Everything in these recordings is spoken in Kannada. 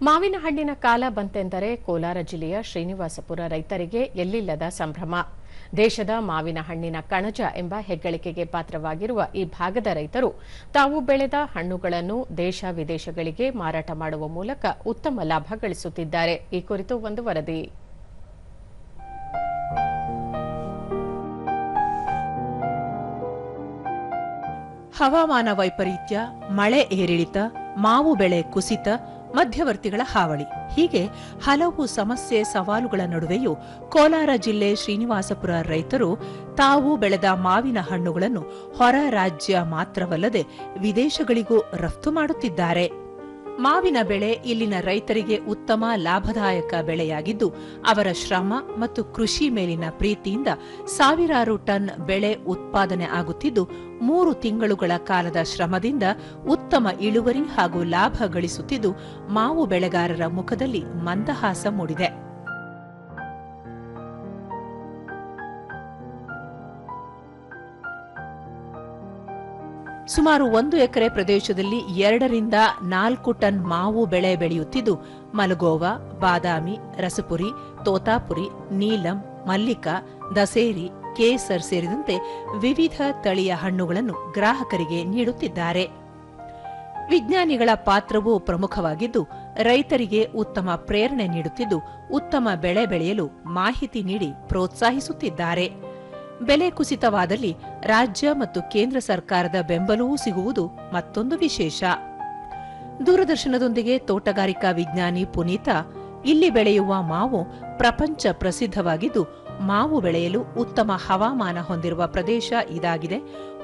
ಮಾವಿನ ಹಣ್ಣಿನ ಕಾಲ ಬಂತೆಂದರೆ ಕೋಲಾರ ಜಿಲ್ಲೆಯ ಶ್ರೀನಿವಾಸಪುರ ರೈತರಿಗೆ ಎಲ್ಲಿಲ್ಲದ ಸಂಭ್ರಮ. ದೇಶದ ಮಾವಿನ ಹಣ್ಣಿನ ಕಣಜ ಎಂಬ ಹೆಗ್ಗಳಿಕೆಗೆ ಪಾತ್ರವಾಗಿರುವ ಈ ಭಾಗದ ರೈತರು ತಾವು ಬೆಳೆದ ಹಣ್ಣುಗಳನ್ನು ದೇಶ ವಿದೇಶಗಳಿಗೆ ಮಾರಾಟ ಮಾಡುವ ಮೂಲಕ ಉತ್ತಮ ಲಾಭ ಗಳಿಸುತ್ತಿದ್ದಾರೆ. ಈ ಕುರಿತು ಒಂದು ವರದಿ. ಹವಾಮಾನ ವೈಪರೀತ್ಯ, ಮಳೆ ಏರಿಳಿತ, ಮಾವು ಬೆಳೆ ಕುಸಿತ, ಮಧ್ಯವರ್ತಿಗಳ ಹಾವಳಿ ಹೀಗೆ ಹಲವು ಸಮಸ್ಯೆ ಸವಾಲುಗಳ ನಡುವೆಯೂ ಕೋಲಾರ ಜಿಲ್ಲೆ ಶ್ರೀನಿವಾಸಪುರ ರೈತರು ತಾವು ಬೆಳೆದ ಮಾವಿನ ಹಣ್ಣುಗಳನ್ನು ಹೊರ ರಾಜ್ಯ ಮಾತ್ರವಲ್ಲದೆ ವಿದೇಶಗಳಿಗೂ ರಫ್ತು ಮಾಡುತ್ತಿದ್ದಾರೆ. ಮಾವಿನ ಬೆಳೆ ಇಲ್ಲಿನ ರೈತರಿಗೆ ಉತ್ತಮ ಲಾಭದಾಯಕ ಬೆಳೆಯಾಗಿದ್ದು, ಅವರ ಶ್ರಮ ಮತ್ತು ಕೃಷಿ ಮೇಲಿನ ಪ್ರೀತಿಯಿಂದ ಸಾವಿರಾರು ಟನ್ ಬೆಳೆ ಉತ್ಪಾದನೆ ಆಗುತ್ತಿದ್ದು, 3 ತಿಂಗಳುಗಳ ಕಾಲದ ಶ್ರಮದಿಂದ ಉತ್ತಮ ಇಳುವರಿ ಹಾಗೂ ಲಾಭ ಗಳಿಸುತ್ತಿದ್ದು, ಮಾವು ಬೆಳೆಗಾರರ ಮುಖದಲ್ಲಿ ಮಂದಹಾಸ ಮೂಡಿದೆ. ಸುಮಾರು 1 ಎಕರೆ ಪ್ರದೇಶದಲ್ಲಿ 2 ರಿಂದ 4 ಟನ್ ಮಾವು ಬೆಳೆ ಬೆಳೆಯುತ್ತಿದ್ದು, ಮಲಗೋವಾ, ಬಾದಾಮಿ, ರಸಪುರಿ, ತೋತಾಪುರಿ, ನೀಲಂ, ಮಲ್ಲಿಕಾ, ದಸೇರಿ, ಕೇಸರ್ ಸೇರಿದಂತೆ ವಿವಿಧ ತಳಿಯ ಹಣ್ಣುಗಳನ್ನು ಗ್ರಾಹಕರಿಗೆ ನೀಡುತ್ತಿದ್ದಾರೆ. ವಿಜ್ಞಾನಿಗಳ ಪಾತ್ರವೂ ಪ್ರಮುಖವಾಗಿದ್ದು, ರೈತರಿಗೆ ಉತ್ತಮ ಪ್ರೇರಣೆ ನೀಡುತ್ತಿದ್ದು, ಉತ್ತಮ ಬೆಳೆ ಬೆಳೆಯಲು ಮಾಹಿತಿ ನೀಡಿ ಪ್ರೋತ್ಸಾಹಿಸುತ್ತಿದ್ದಾರೆ. ಬೆಲೆ ಕುಸಿತವಾದಲ್ಲಿ ರಾಜ್ಯ ಮತ್ತು ಕೇಂದ್ರ ಸರ್ಕಾರದ ಬೆಂಬಲವೂ ಸಿಗುವುದು ಮತ್ತೊಂದು ವಿಶೇಷ. ದೂರದರ್ಶನದೊಂದಿಗೆ ತೋಟಗಾರಿಕಾ ವಿಜ್ಞಾನಿ ಪುನೀತ, ಇಲ್ಲಿ ಬೆಳೆಯುವ ಮಾವು ಪ್ರಪಂಚ ಪ್ರಸಿದ್ಧವಾಗಿದ್ದು, ಮಾವು ಬೆಳೆಯಲು ಉತ್ತಮ ಹವಾಮಾನ ಹೊಂದಿರುವ ಪ್ರದೇಶ ಇದಾಗಿದೆ.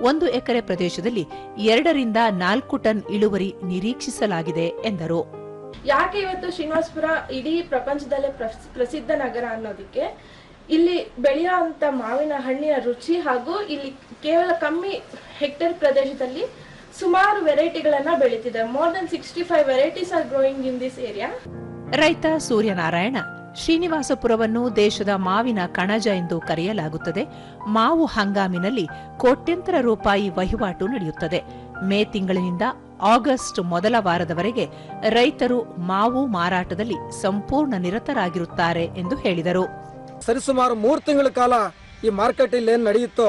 1 ಎಕರೆ ಪ್ರದೇಶದಲ್ಲಿ 2 ರಿಂದ 4 ಟನ್ ಇಳುವರಿ ನಿರೀಕ್ಷಿಸಲಾಗಿದೆ ಎಂದರು. ಯಾಕೆ ಇವತ್ತು ಶ್ರೀನಿವಾಸಪುರ ಇಡೀ ಪ್ರಪಂಚದಲ್ಲೇ ಪ್ರಸಿದ್ಧ ನಗರ ಅನ್ನೋದಕ್ಕೆ ಇಲ್ಲಿ ಬೆಳೆಯುವಂತ ಮಾವಿನ ಹಣ್ಣಿನ ರುಚಿ ಹಾಗೂ ಇಲ್ಲಿ ಕೇವಲ ಕಮ್ಮಿ ಹೆಕ್ಟೇರ್ ಪ್ರದೇಶದಲ್ಲಿ ಸುಮಾರು ವೆರೈಟಿಗಳನ್ನ ಬೆಳೀತಿದೆ. More than 65 varieties are growing in this area. ರೈತ ಸೂರ್ಯನಾರಾಯಣ, ಶ್ರೀನಿವಾಸಪುರವನ್ನು ದೇಶದ ಮಾವಿನ ಕಣಜ ಎಂದು ಕರೆಯಲಾಗುತ್ತದೆ. ಮಾವು ಹಂಗಾಮಿನಲ್ಲಿ ಕೋಟ್ಯಂತರ ರೂಪಾಯಿ ವಹಿವಾಟು ನಡೆಯುತ್ತದೆ. ಮೇ ತಿಂಗಳಿನಿಂದ ಆಗಸ್ಟ್ ಮೊದಲ ವಾರದವರೆಗೆ ರೈತರು ಮಾವು ಮಾರಾಟದಲ್ಲಿ ಸಂಪೂರ್ಣ ನಿರತರಾಗಿರುತ್ತಾರೆ ಎಂದು ಹೇಳಿದರು. ಸರಿಸುಮಾರು 3 ತಿಂಗಳ ಕಾಲ ಈ ಮಾರ್ಕೆಟ್ ಇಲ್ಲಿ ಏನು ನಡೆಯುತ್ತೋ,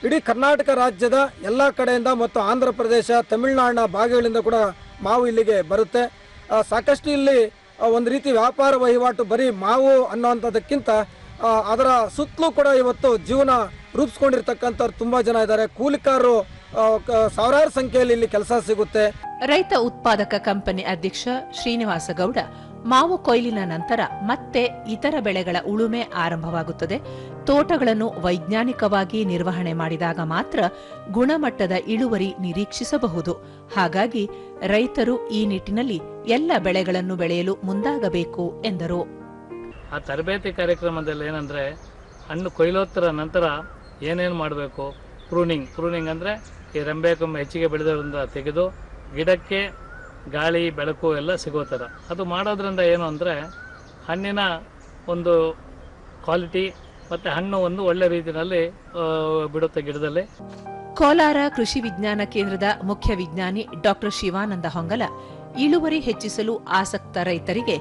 ಇಡೀ ಕರ್ನಾಟಕ ರಾಜ್ಯದ ಎಲ್ಲ ಕಡೆಯಿಂದ ಮತ್ತು ಆಂಧ್ರ ಪ್ರದೇಶ, ತಮಿಳುನಾಡಿನ ಭಾಗಗಳಿಂದ ಕೂಡ ಮಾವು ಇಲ್ಲಿಗೆ ಬರುತ್ತೆ. ಸಾಕಷ್ಟು ಇಲ್ಲಿ ಒಂದು ರೀತಿ ವ್ಯಾಪಾರ ವಹಿವಾಟು ಬರೀ ಮಾವು ಅನ್ನೋಂಥದ್ದಕ್ಕಿಂತ ಅದರ ಸುತ್ತಲೂ ಕೂಡ ಇವತ್ತು ಜೀವನ ರೂಪಿಸ್ಕೊಂಡಿರ್ತಕ್ಕಂಥವ್ರು ತುಂಬಾ ಜನ ಇದ್ದಾರೆ. ಕೂಲಿಕಾರರು ಸಾವಿರಾರು ಸಂಖ್ಯೆಯಲ್ಲಿ ಇಲ್ಲಿ ಕೆಲಸ ಸಿಗುತ್ತೆ. ರೈತ ಉತ್ಪಾದಕ ಕಂಪನಿ ಅಧ್ಯಕ್ಷ ಶ್ರೀನಿವಾಸ ಗೌಡ, ಮಾವು ಕೊಯ್ಲಿನ ನಂತರ ಮತ್ತೆ ಇತರ ಬೆಳೆಗಳ ಉಳುಮೆ ಆರಂಭವಾಗುತ್ತದೆ. ತೋಟಗಳನ್ನು ವೈಜ್ಞಾನಿಕವಾಗಿ ನಿರ್ವಹಣೆ ಮಾಡಿದಾಗ ಮಾತ್ರ ಗುಣಮಟ್ಟದ ಇಳುವರಿ ನಿರೀಕ್ಷಿಸಬಹುದು. ಹಾಗಾಗಿ ರೈತರು ಈ ನಿಟ್ಟಿನಲ್ಲಿ ಎಲ್ಲ ಬೆಳೆಗಳನ್ನು ಬೆಳೆಯಲು ಮುಂದಾಗಬೇಕು ಎಂದರು. ಆ ತರಬೇತಿ ಕಾರ್ಯಕ್ರಮದಲ್ಲಿ ಏನಂದ್ರೆ ಹಣ್ಣು ಕೊಯ್ಲೋತ್ತರ ನಂತರ ಏನೇನು ಮಾಡಬೇಕು, ಪ್ರೂನಿಂಗ್ ಅಂದ್ರೆ ಈ ರೆಂಬೆಕೊಮ್ಮೆ ಹೆಚ್ಚಿಗೆ ಬೆಳೆದರಿಂದ ತೆಗೆದು ಗಿಡಕ್ಕೆ ಗಾಳಿ ಬೆಳಕು ಎಲ್ಲ ಸಿಗೋ ಥರ ಅದು ಮಾಡೋದ್ರಿಂದ ಏನು ಅಂದರೆ ಹಣ್ಣಿನ ಒಂದು ಕ್ವಾಲಿಟಿ ಮತ್ತು ಹಣ್ಣು ಒಂದು ಒಳ್ಳೆ ರೀತಿಯಲ್ಲಿ ಬಿಡುತ್ತೆ ಗಿಡದಲ್ಲಿ. ಕೋಲಾರ ಕೃಷಿ ವಿಜ್ಞಾನ ಕೇಂದ್ರದ ಮುಖ್ಯ ವಿಜ್ಞಾನಿ ಡಾಕ್ಟರ್ ಶಿವಾನಂದ ಹೊಂಗಲ, ಇಳುವರಿ ಹೆಚ್ಚಿಸಲು ಆಸಕ್ತ ರೈತರಿಗೆ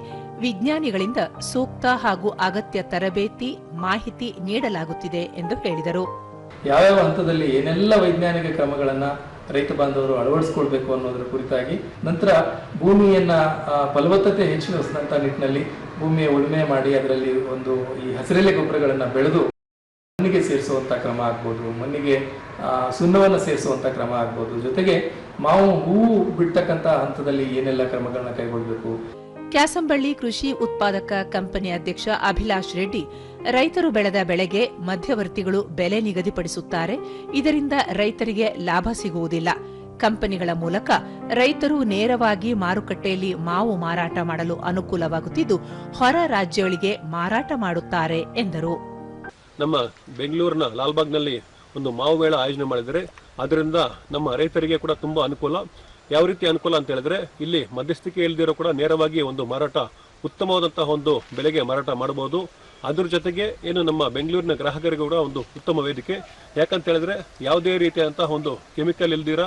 ವಿಜ್ಞಾನಿಗಳಿಂದ ಸೂಕ್ತ ಹಾಗೂ ಅಗತ್ಯ ತರಬೇತಿ, ಮಾಹಿತಿ ನೀಡಲಾಗುತ್ತಿದೆ ಎಂದು ಹೇಳಿದರು. ಯಾವ್ಯಾವ ಹಂತದಲ್ಲಿ ಏನೆಲ್ಲ ವೈಜ್ಞಾನಿಕ ಕ್ರಮಗಳನ್ನ ರೈತ ಬಾಂಧವರು ಅಳವಡಿಸಿಕೊಳ್ಬೇಕು ಅನ್ನೋದ್ರ ಕುರಿತಾಗಿ, ನಂತರ ಭೂಮಿಯನ್ನ ಫಲವತ್ತತೆ ಹೆಚ್ಚಿಸುವಂತ ನಿಟ್ಟಿನಲ್ಲಿ ಭೂಮಿಯ ಉಳುಮೆ ಮಾಡಿ ಅದರಲ್ಲಿ ಒಂದು ಈ ಹಸಿರೆಲೆ ಗೊಬ್ಬರಗಳನ್ನ ಬೆಳೆದು ಮಣ್ಣಿಗೆ ಸೇರಿಸುವಂತ ಕ್ರಮ ಆಗ್ಬೋದು, ಮಣ್ಣಿಗೆ ಸುಣ್ಣವನ್ನು ಸೇರಿಸುವಂತ ಕ್ರಮ ಆಗ್ಬೋದು, ಜೊತೆಗೆ ಮಾವು ಹೂವು ಬಿಡ್ತಕ್ಕಂತ ಹಂತದಲ್ಲಿ ಏನೆಲ್ಲ ಕ್ರಮಗಳನ್ನ ಕೈಗೊಳ್ಳಬೇಕು. ಕ್ಯಾಸಂಬಳ್ಳಿ ಕೃಷಿ ಉತ್ಪಾದಕ ಕಂಪನಿ ಅಧ್ಯಕ್ಷ ಅಭಿಲಾಷ್ ರೆಡ್ಡಿ, ರೈತರು ಬೆಳೆದ ಬೆಳೆಗೆ ಮಧ್ಯವರ್ತಿಗಳು ಬೆಲೆ ನಿಗದಿಪಡಿಸುತ್ತಾರೆ. ಇದರಿಂದ ರೈತರಿಗೆ ಲಾಭ ಸಿಗುವುದಿಲ್ಲ. ಕಂಪನಿಗಳ ಮೂಲಕ ರೈತರು ನೇರವಾಗಿ ಮಾರುಕಟ್ಟೆಯಲ್ಲಿ ಮಾವು ಮಾರಾಟ ಮಾಡಲು ಅನುಕೂಲವಾಗುತ್ತಿದ್ದು, ಹೊರ ರಾಜ್ಯಗಳಿಗೆ ಮಾರಾಟ ಮಾಡುತ್ತಾರೆ ಎಂದರು. ನಮ್ಮ ಬೆಂಗಳೂರಿನ ಲಾಲ್ಬಾಗ್ನಲ್ಲಿ ಒಂದು ಮಾವು ಮೇಳ ಆಯೋಜನೆ ಮಾಡಿದರೆ ಅದರಿಂದ ನಮ್ಮ ರೈತರಿಗೆ ಕೂಡ ತುಂಬಾ ಅನುಕೂಲ. ಯಾವ ರೀತಿ ಅನುಕೂಲ ಅಂತ ಹೇಳಿದ್ರೆ, ಇಲ್ಲಿ ಮಧ್ಯಸ್ಥಿಕೆ ಇಲ್ಲದಿರೋ ಕೂಡ ನೇರವಾಗಿ ಒಂದು ಮಾರಾಟ ಉತ್ತಮವಾದಂತಹ ಒಂದು ಬೆಲೆಗೆ ಮಾರಾಟ ಮಾಡಬಹುದು. ಅದ್ರ ಜೊತೆಗೆ ಏನು ನಮ್ಮ ಬೆಂಗಳೂರಿನ ಗ್ರಾಹಕರಿಗೂ ಕೂಡ ಒಂದು ಉತ್ತಮ ವೇದಿಕೆ. ಯಾಕಂತ ಹೇಳಿದ್ರೆ ಯಾವುದೇ ರೀತಿಯಾದಂತಹ ಒಂದು ಕೆಮಿಕಲ್ ಇಲ್ದಿರ,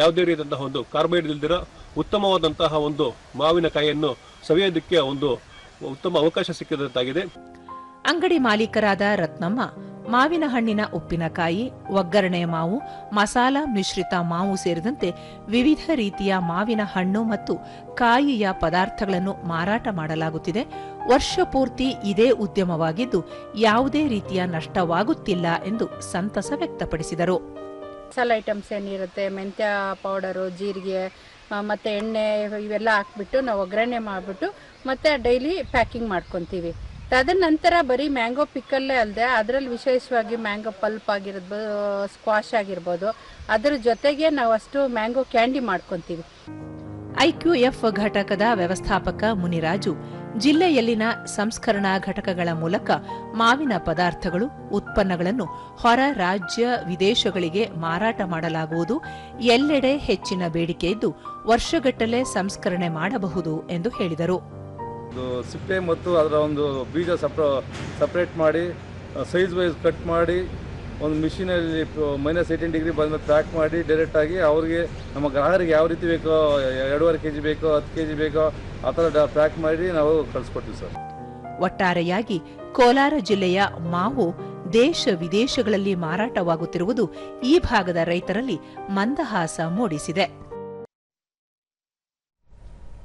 ಯಾವುದೇ ರೀತಿಯಾದಂತಹ ಒಂದು ಕಾರ್ಬೈಡ್ ಇಲ್ದಿರ ಉತ್ತಮವಾದಂತಹ ಒಂದು ಮಾವಿನಕಾಯಿಯನ್ನು ಸವಿಯೋದಕ್ಕೆ ಒಂದು ಉತ್ತಮ ಅವಕಾಶ ಸಿಕ್ಕಿದಂತಾಗಿದೆ. ಅಂಗಡಿ ಮಾಲೀಕರಾದ ರತ್ನಮ್ಮ ಮಾವಿನ ಹಣ್ಣಿನ ಉಪ್ಪಿನಕಾಯಿ, ಒಗ್ಗರಣೆಯ ಮಾವು, ಮಸಾಲಾ ಮಿಶ್ರಿತ ಮಾವು ಸೇರಿದಂತೆ ವಿವಿಧ ರೀತಿಯ ಮಾವಿನ ಹಣ್ಣು ಮತ್ತು ಕಾಯಿಯ ಪದಾರ್ಥಗಳನ್ನು ಮಾರಾಟ ಮಾಡಲಾಗುತ್ತಿದೆ. ವರ್ಷ ಪೂರ್ತಿ ಇದೇ ಉದ್ಯಮವಾಗಿದ್ದು ಯಾವುದೇ ರೀತಿಯ ನಷ್ಟವಾಗುತ್ತಿಲ್ಲ ಎಂದು ಸಂತಸ ವ್ಯಕ್ತಪಡಿಸಿದರು. ಮಸಾಲ ಐಟಮ್ಸ್ ಏನಿರುತ್ತೆ, ಮೆಂತ್ಯ ಪೌಡರು, ಜೀರಿಗೆ ಮತ್ತು ಎಣ್ಣೆ ಇವೆಲ್ಲ ಹಾಕ್ಬಿಟ್ಟು ನಾವು ಒಗ್ಗರಣೆ ಮಾಡಿಬಿಟ್ಟು ಮತ್ತೆ ಡೈಲಿ ಪ್ಯಾಕಿಂಗ್ ಮಾಡ್ಕೊತೀವಿ. ತದನಂತರ ಬರೀ ಮ್ಯಾಂಗೋ ಪಿಕ್ಕಲ್ಲೇ ಅಲ್ಲದೆ ಅದರಲ್ಲಿ ವಿಶೇಷವಾಗಿ ಮ್ಯಾಂಗೋ ಪಲ್ಪ್ ಆಗಿರ್ಬೋದು, ಸ್ಕ್ವಾಶ್ ಆಗಿರ್ಬೋದು, ಅದರ ಜೊತೆಗೆ ನಾವು ಅಷ್ಟು ಮ್ಯಾಂಗೋ ಕ್ಯಾಂಡಿ ಮಾಡ್ಕೊತೀವಿ. ಐಕ್ಯೂಎಫ್ ಘಟಕದ ವ್ಯವಸ್ಥಾಪಕ ಮುನಿರಾಜು ಜಿಲ್ಲೆಯಲ್ಲಿನ ಸಂಸ್ಕರಣಾ ಘಟಕಗಳ ಮೂಲಕ ಮಾವಿನ ಪದಾರ್ಥಗಳು, ಉತ್ಪನ್ನಗಳನ್ನು ಹೊರ ರಾಜ್ಯ ವಿದೇಶಗಳಿಗೆ ಮಾರಾಟ ಮಾಡಲಾಗುವುದು. ಎಲ್ಲೆಡೆ ಹೆಚ್ಚಿನ ಬೇಡಿಕೆ ಇದ್ದು ವರ್ಷಗಟ್ಟಲೆ ಸಂಸ್ಕರಣೆ ಮಾಡಬಹುದು ಎಂದು ಹೇಳಿದರು. ಸಿಪ್ಪೆ ಮತ್ತು ಅದರ ಒಂದು ಬೀಜ ಸಪ್ರೇಟ್ ಮಾಡಿ ಸೈಜ್ ವೈಸ್ ಕಟ್ ಮಾಡಿ ಒಂದು ಮಿಷಿನಲ್ಲಿ -18 ಡಿಗ್ರಿ ಬಂದ ಪ್ಯಾಕ್ ಮಾಡಿ ಡೈರೆಕ್ಟಾಗಿ ಅವ್ರಿಗೆ ನಮ್ಮ ಗ್ರಾಹಕರಿಗೆ ಯಾವ ರೀತಿ ಬೇಕೋ 2.5 kg ಬೇಕೋ 10 kg ಬೇಕೋ ಆ ಥರ ಪ್ಯಾಕ್ ಮಾಡಿ ನಾವು ಕಳಿಸ್ಕೊಡ್ತೀವಿ ಸರ್. ಒಟ್ಟಾರೆಯಾಗಿ ಕೋಲಾರ ಜಿಲ್ಲೆಯ ಮಾವು ದೇಶ ವಿದೇಶಗಳಲ್ಲಿ ಮಾರಾಟವಾಗುತ್ತಿರುವುದು ಈ ಭಾಗದ ರೈತರಲ್ಲಿ ಮಂದಹಾಸ ಮೂಡಿಸಿದೆ.